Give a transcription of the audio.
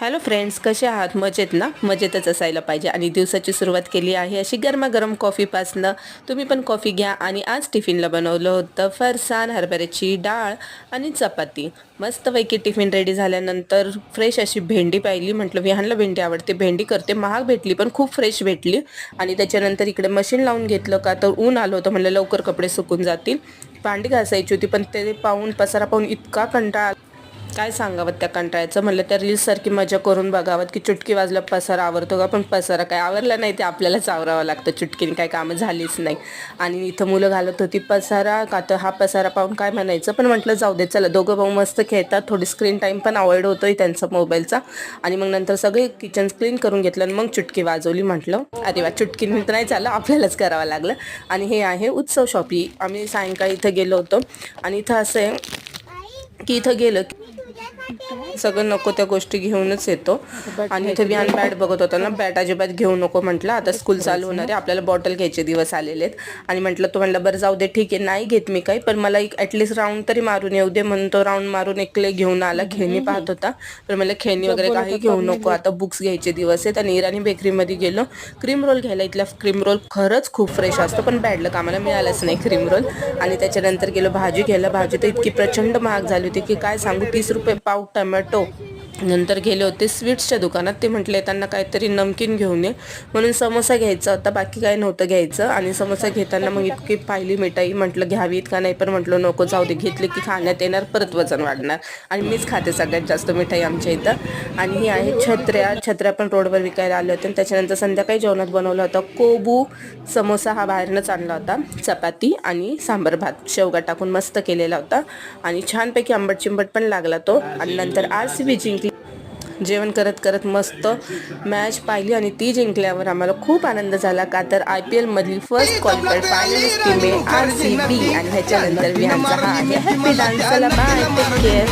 Hello friends, कसे आहात? मजेत ना? मजेतच असायला पाहिजे. आणि दिवसाची सुरुवात केली आहे अशी गरमागरम कॉफीपासनं. तुम्ही पण कॉफी घ्या. आणि आज टिफिनला बनवलं होतं फरसाण, हरभऱ्याची डाळ आणि चपाती. मस्तपैकी टिफिन रेडी झाल्यानंतर फ्रेश अशी भेंडी पाहिली. म्हटलं विहानला भेंडी आवडते, भेंडी करते. महाग भेटली पण खूप फ्रेश भेटली. आणि त्याच्यानंतर इकडे मशीन लावून घेतलं का तर ऊन आलं होतं, म्हणलं लवकर कपडे सुकून जातील. भांडी घासायची होती पण ते पाहून, पसारा पाहून इतका कंटाळा, काय सांगावं त्या कंटाळ्याचं. म्हणलं त्या रील्ससारखी मजा करून बघावं की चुटकी वाजला पसारा आवरतो का, पण पसारा काय आवरला नाही, ते आपल्यालाच आवरावं लागतं. चुटकीने काय कामं झालीच नाही. आणि इथं मुलं घालत होती पसारा, का तर हा पसारा पाहून काय म्हणायचं, पण म्हटलं जाऊ दे, चला दोघं भाऊ मस्त खेळतात, थोडी स्क्रीन टाईम पण अवॉइड होतोय त्यांचा मोबाईलचा. आणि मग नंतर सगळे किचन क्लीन करून घेतलं आणि मग चुटकी वाजवली. म्हटलं अरे वा, चुटकीने तर नाही चाललं, आपल्यालाच करावं लागलं. आणि हे आहे उत्सव शॉपी. आम्ही सायंकाळी इथं गेलो होतो. आणि इथं असं आहे की इथं गेलं सगळं नको त्या गोष्टी घेऊनच येतो. आणि इथे विहान बॅट बघत होता ना, बॅट अजिबात घेऊ नको. म्हटलं आता स्कूल चालू होणार आहे, आपल्याला बॉटल घ्यायचे दिवस आलेले आहेत. आणि म्हटलं तो म्हणलं बरं जाऊ दे, ठीक आहे, नाही घेत मी काही, पण मला एक ॲटलिस्ट राऊंड तरी मारून येऊ दे. म्हणून तो राऊंड मारून एक क्ले घेऊन आला. खेळणी पाहत होता, तर मला खेळणी वगैरे काही घेऊ नको, आता बुक्स घ्यायचे दिवस आहेत. आणि इराणी बेकरीमध्ये गेलो क्रीम रोल घ्यायला. इथला क्रीम रोल खरंच खूप फ्रेश असतो, पण बॅड लक आम्हाला मिळालंच नाही क्रीम रोल. आणि त्याच्यानंतर गेलो भाजी घ्यायला. भाजी तर इतकी प्रचंड महाग झाली होती की काय सांगू, 30 रुपये पाव टमॅटो. नंतर गेले होते स्वीट्सच्या दुकानात. ते म्हटले त्यांना काहीतरी नमकीन घेऊन ये, म्हणून समोसा घ्यायचा होता, बाकी काही नव्हतं घ्यायचं. आणि समोसा घेताना मग इतकी पाहिली मिठाई, म्हटलं घ्यावीत का नाही, पण म्हटलं नको, जाऊ दे, घेतले की खाण्यात येणार, परत वजन वाढणार. आणि मीच खाते सगळ्यात जास्त मिठाई आमच्या इथं. आणि ही आहे छत्र्या पण रोडवर विकायला आले होते. त्याच्यानंतर संध्याकाळी जेवणात बनवला होता कोबू समोसा, हा बाहेरनंच आणला होता. चपाती आणि सांबर भात शेवगा टाकून मस्त केलेला होता. आणि छानपैकी आंबट चिंबट पण लागला तो. आणि नंतर RCB जिंकली. जेवण करत करत मस्त मॅच पाहिली आणि ती जिंकल्यावर आम्हाला खूप आनंद झाला, का तर IPL मधली फर्स्ट क्वालिफाईड फायनलिस्ट टीम आहे RCB. आणि ह्याच्यानंतर विहानचा हा आहे हॅपी डान्स. चला बाय, टेक केअर.